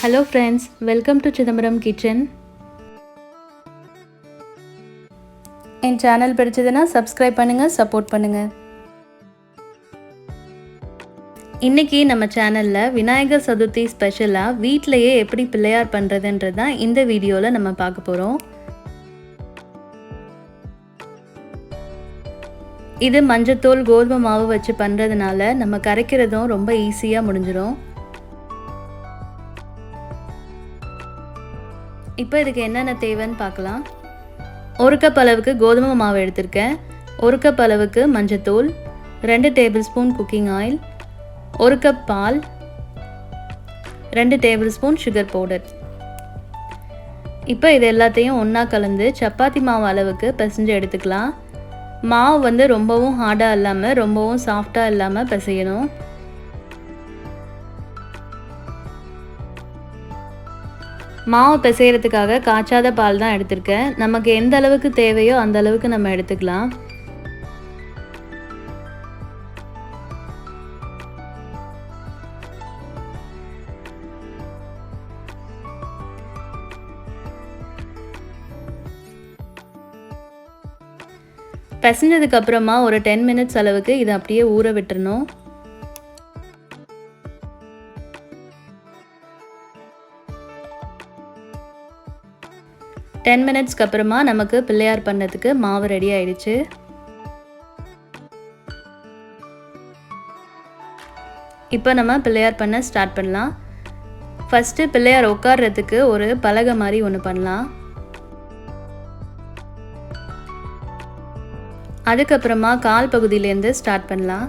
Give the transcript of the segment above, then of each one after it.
Hello friends, welcome to CHIDAMBARAM kitchen. N channel பிடிச்சதுன்னா subscribe பண்ணுங்க, support பண்ணுங்க. இன்னைக்கு நம்ம சேனல்ல விநாயகர் சதுர்த்தி ஸ்பெஷலா வீட்லயே எப்படி பிள்ளையார் பண்றதுன்றத இந்த வீடியோல நம்ம பார்க்க போறோம். இது மஞ்சத்தூள் கோதுமை மாவு வச்சு பண்றதுனால நம்ம கரைக்கிறதும் ரொம்ப ஈஸியா முடிஞ்சிரும். இப்போ இதுக்கு என்னென்ன தேவைன்னு பார்க்கலாம். 1 கப் அளவுக்கு கோதுமை மாவு எடுத்திருக்கேன். 1 கப் அளவுக்கு மஞ்சத்தூள், 2 tablespoon cooking oil, 1 cup பால், 2 டேபிள் ஸ்பூன் சுகர் பவுடர். இப்போ இது எல்லாத்தையும் ஒன்றா கலந்து சப்பாத்தி மாவு அளவுக்கு பிசைஞ்சு எடுத்துக்கலாம். மாவு ரொம்பவும் ஹார்டாக இல்லாமல் ரொம்பவும் சாஃப்டாக இல்லாமல் பிசையணும். மாவு பிசைகிறதுக்காக காய்ச்சாத பால் தான் எடுத்திருக்கேன். நமக்கு எந்த அளவுக்கு தேவையோ அந்த அளவுக்கு நம்ம எடுத்துக்கலாம். பிசைஞ்சதுக்கு அப்புறமா ஒரு 10 மினிட்ஸ் அளவுக்கு இதை அப்படியே ஊற விட்டுறணும். டென் மினிட்ஸ்க்கு அப்புறமா நமக்கு பிள்ளையார் பண்ணதுக்கு மாவு ரெடி ஆயிடுச்சு. இப்போ நம்ம பிள்ளையார் பண்ண ஸ்டார்ட் பண்ணலாம். ஃபஸ்ட்டு பிள்ளையார் உட்கார்றதுக்கு ஒரு பலகை மாதிரி ஒன்று பண்ணலாம். அதுக்கப்புறமா கால் பகுதியிலேருந்து ஸ்டார்ட் பண்ணலாம்.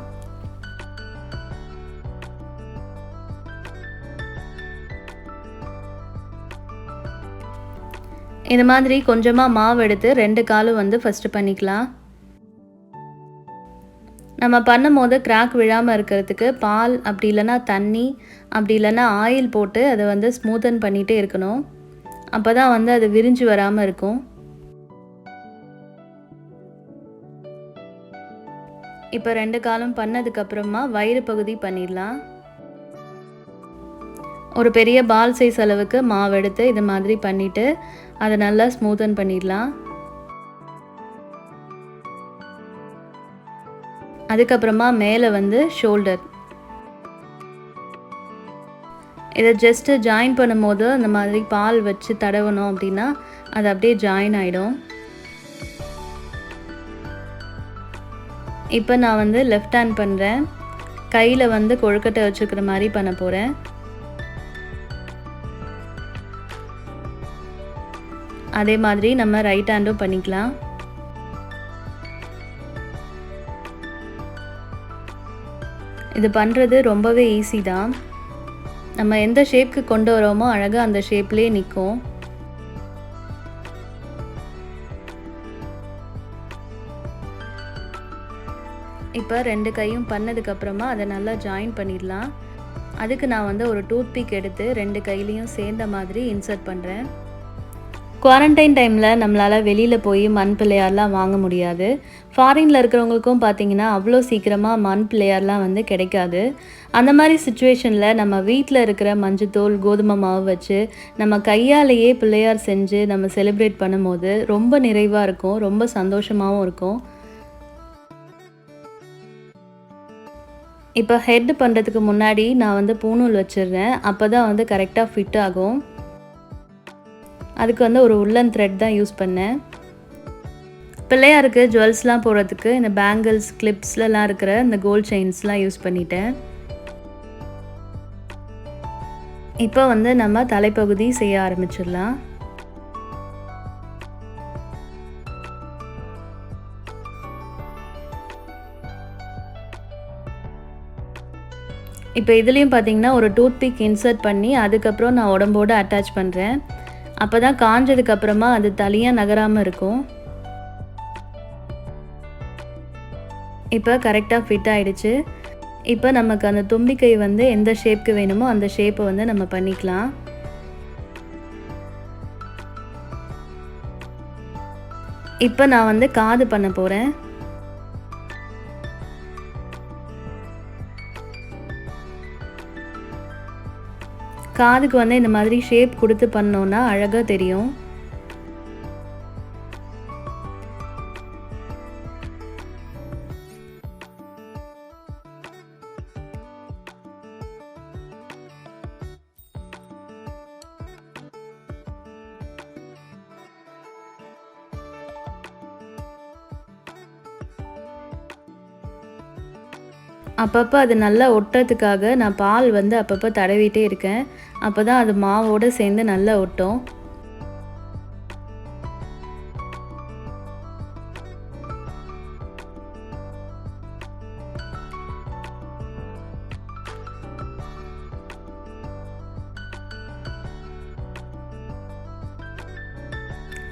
இந்த மாதிரி கொஞ்சமாக மாவு எடுத்து 2 காலும் ஃபஸ்ட்டு பண்ணிக்கலாம். நம்ம பண்ணும் போது கிராக் விழாமல் இருக்கிறதுக்கு பால் அப்படி இல்லைன்னா தண்ணி அப்படி இல்லைன்னா ஆயில் போட்டு அதை ஸ்மூத்தன் பண்ணிகிட்டே இருக்கணும். அப்போ தான் அது விரிஞ்சு வராமல் இருக்கும். இப்போ 2 காலும் பண்ணதுக்கப்புறமா வயிறு பகுதி பண்ணிடலாம். ஒரு பெரிய பால் சைஸ் அளவுக்கு மாவு எடுத்து இது மாதிரி பண்ணிவிட்டு அதை நல்லா ஸ்மூத்தன் பண்ணிடலாம். அதுக்கப்புறமா மேலே ஷோல்டர் இதை ஜஸ்ட்டு ஜாயின் பண்ணும்போது அந்த மாதிரி பால் வச்சு தடவணும் அப்படின்னா அது அப்படியே ஜாயின் ஆகிடும். இப்போ நான் லெஃப்ட் ஹேண்ட் பண்ணுறேன். கையில் கொழுக்கட்டை வச்சுக்கிற மாதிரி பண்ண போகிறேன். அதே மாதிரி நம்ம ரைட் ஹேண்டும் பண்ணிக்கலாம். இது பண்ணுறது ரொம்பவே ஈஸி தான். நம்ம எந்த ஷேப்க்கு கொண்டு வரோமோ அழகாக அந்த ஷேப்லேயே நிற்கும். இப்போ 2 கையும் பண்ணதுக்கப்புறமா அதை நல்லா ஜாயின் பண்ணிடலாம். அதுக்கு நான் ஒரு டூத் பிக் எடுத்து 2 கையிலையும் சேர்ந்த மாதிரி இன்சர்ட் பண்ணுறேன். குவாரண்டைன் டைமில் நம்மளால் வெளியில் போய் மண் பிள்ளையார்லாம் வாங்க முடியாது. ஃபாரினில் இருக்கிறவங்களுக்கும் பார்த்திங்கன்னா அவ்வளோ சீக்கிரமாக மண் பிள்ளையார்லாம் கிடைக்காது. அந்த மாதிரி சுச்சுவேஷனில் நம்ம வீட்டில் இருக்கிற மஞ்சத்தூள் கோதுமை மாவு வச்சு நம்ம கையாலேயே பிள்ளையார் செஞ்சு நம்ம செலிப்ரேட் பண்ணும்போது ரொம்ப நிறைவாக இருக்கும், ரொம்ப சந்தோஷமாகவும் இருக்கும். இப்போ ஹெட் பண்ணுறதுக்கு முன்னாடி நான் பூணூல் வச்சிடுறேன். அப்போ தான் கரெக்டாக ஃபிட் ஆகும். அதுக்கு ஒரு உள்ளன் த்ரெட் தான் யூஸ் பண்ணேன். பிள்ளையாருக்கு ஜுவல்ஸ்லாம் போடுறதுக்கு இந்த பேங்கிள்ஸ் கிளிப்ஸ்லாம் இருக்கிற இந்த கோல்ட் செயின்ஸ்லாம் யூஸ் பண்ணிட்டேன். இப்போ நம்ம தலைப்பகுதி செய்ய ஆரம்பிச்சிடலாம். இப்போ இதுலேயும் பார்த்திங்கன்னா ஒரு டூத் பிக் இன்சர்ட் பண்ணி அதுக்கப்புறம் நான் உடம்போடு அட்டாச் பண்ணுறேன். அப்போ தான் காஞ்சதுக்கப்புறமா அது தனியாக நகராமல் இருக்கும். இப்போ கரெக்டாக ஃபிட் ஆகிடுச்சு. இப்போ நமக்கு அந்த தும்பிக்கை எந்த ஷேப்க்கு வேணுமோ அந்த ஷேப்பை நம்ம பண்ணிக்கலாம். இப்போ நான் காது பண்ண போகிறேன். காதுக்கு வந்து இந்த மாதிரி ஷேப் கொடுத்து பண்ணோன்னா அழகாக தெரியும். அப்பப்போ அது நல்லா ஒட்டுறதுக்காக நான் பால் வந்து அப்பப்போ தடவிட்டே இருக்கேன். அப்போ தான் அது மாவோடு சேர்ந்து நல்லா ஒட்டும்.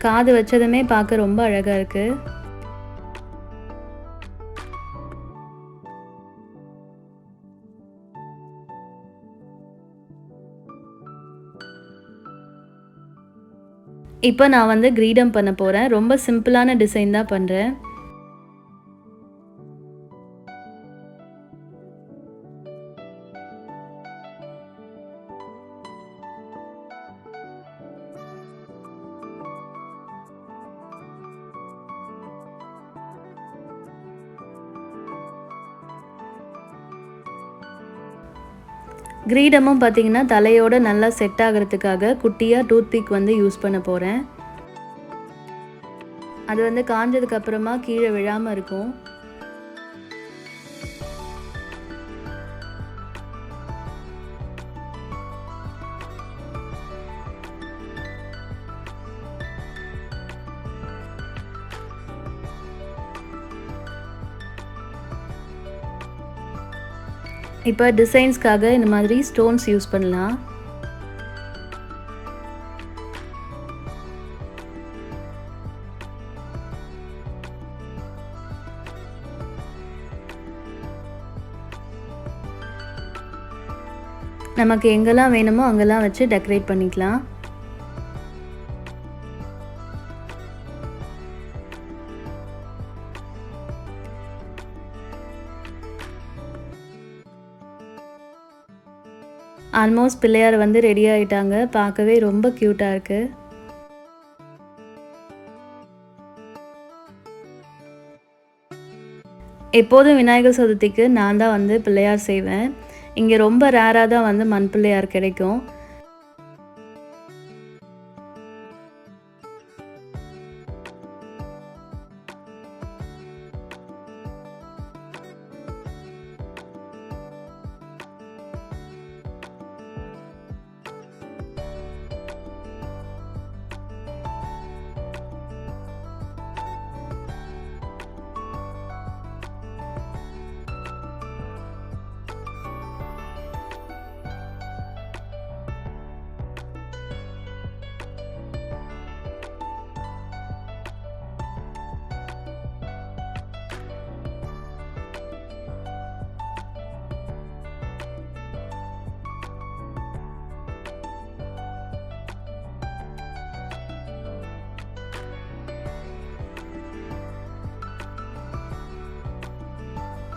காது வச்சதுமே பார்க்க ரொம்ப அழகாக இருக்குது. இப்போ நான் வந்து கிரீடம் பண்ண போகிறேன். ரொம்ப சிம்பிளான டிசைன் தான் பண்ணுறேன். கிரீடமும் பார்த்திங்கன்னா தலையோடு நல்லா செட் ஆகிறதுக்காக குட்டியாக டூத்பிக் வந்து யூஸ் பண்ண போகிறேன். அது வந்து காஞ்சதுக்கப்புறமா கீழே விழாமல் இருக்கும். இப்போ டிசைன்ஸ்க்காக இந்த மாதிரி ஸ்டோன்ஸ் யூஸ் பண்ணலாம். நமக்கு எங்கெல்லாம் வேணுமோ அங்கெல்லாம் வச்சு டெக்கரேட் பண்ணிக்கலாம். ஆல்மோஸ்ட் பிள்ளையார் வந்து ரெடி ஆகிட்டாங்க. பார்க்கவே ரொம்ப க்யூட்டாக இருக்குது. எப்போதும் விநாயகர் சதுர்த்திக்கு நான் தான் வந்து பிள்ளையார் செய்வேன். இங்கே ரொம்ப ரேராக தான் வந்து மண் பிள்ளையார் கிடைக்கும்.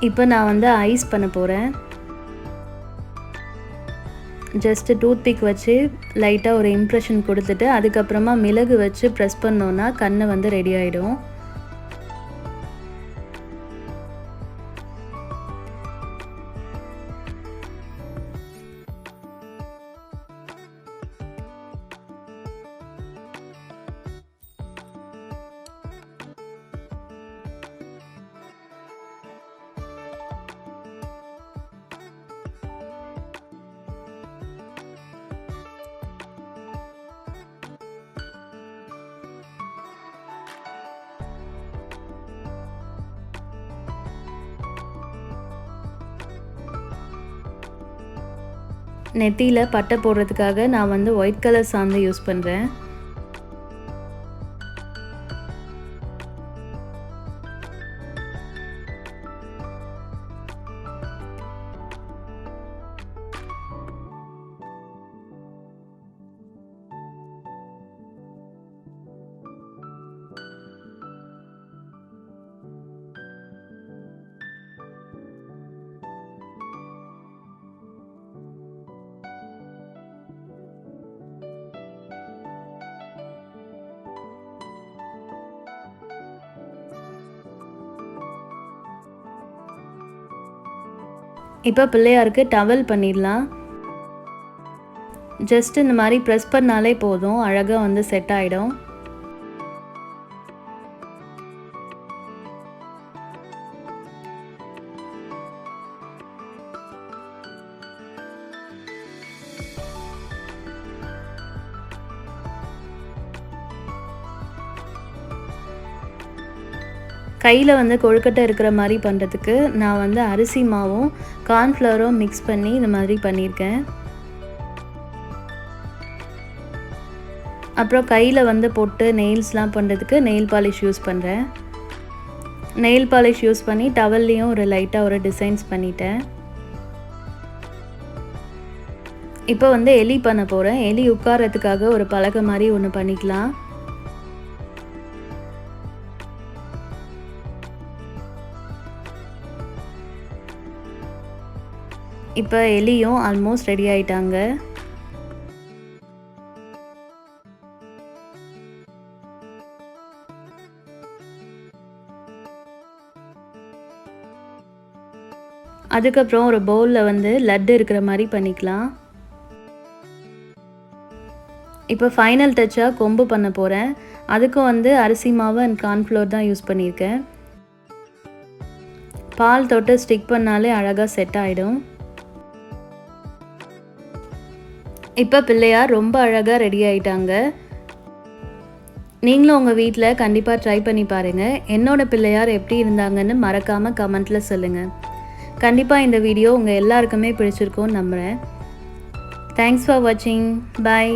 இப்போ நான் வந்து ஐஸ் பண்ண போகிறேன். ஜஸ்ட்டு டூத்பிக் வச்சு லைட்டாக ஒரு இம்ப்ரெஷன் கொடுத்துட்டு அதுக்கப்புறமா மிளகு வச்சு ப்ரெஸ் பண்ணோன்னா கண்ணு வந்து ரெடி ஆகிடும். நெத்தியில் பட்டை போடுறதுக்காக நான் வந்து ஒயிட் கலர் சாந்து யூஸ் பண்ணுறேன். இப்போ பிள்ளையாருக்கு டவல் பண்ணிடலாம். ஜஸ்ட் இந்த மாதிரி ப்ரெஸ் பண்ணாலே போதும், அழகாக வந்து செட் ஆகிடும். கையில் வந்து கொழுக்கட்டை இருக்கிற மாதிரி பண்ணுறதுக்கு நான் வந்து அரிசி மாவும் கார்ன்ஃப்ளவரும் மிக்ஸ் பண்ணி இந்த மாதிரி பண்ணியிருக்கேன். அப்புறம் கையில் வந்து போட்டு நெயில்ஸ்லாம் பண்ணுறதுக்கு நெயில் பாலிஷ் யூஸ் பண்ணுறேன். நெயில் பாலிஷ் யூஸ் பண்ணி டவல்லையும் ஒரு லைட்டாக ஒரு டிசைன்ஸ் பண்ணிட்டேன். இப்போ வந்து எலி பண்ண போகிறேன். எலி உட்காரத்துக்காக ஒரு பலகை மாதிரி ஒன்று பண்ணிக்கலாம். இப்போ எலியும் ஆல்மோஸ்ட் ரெடி ஆயிட்டாங்க. அதுக்கப்புறம் ஒரு பவுலில் வந்து லட்டு இருக்கிற மாதிரி பண்ணிக்கலாம். இப்போ ஃபைனல் டச்சாக கொம்பு பண்ண போகிறேன். அதுக்கும் வந்து அரிசி மாவு அண்ட் கார்ன்ஃப்ளவர் தான் யூஸ் பண்ணியிருக்கேன். பால் தொட்டு ஸ்டிக் பண்ணாலே அழகாக செட் ஆகிடும். இப்போ பிள்ளையார் ரொம்ப அழகாக ரெடி ஆகிட்டாங்க. நீங்களும் உங்கள் வீட்டில் கண்டிப்பாக ட்ரை பண்ணி பாருங்கள். என்னோடய பிள்ளையார் எப்படி இருந்தாங்கன்னு மறக்காமல் கமெண்ட்டில் சொல்லுங்கள். கண்டிப்பாக இந்த வீடியோ உங்கள் எல்லாருக்குமே பிடிச்சிருக்கும்னு நம்புகிறேன். தேங்க்ஸ் ஃபார் வாட்சிங். பாய்.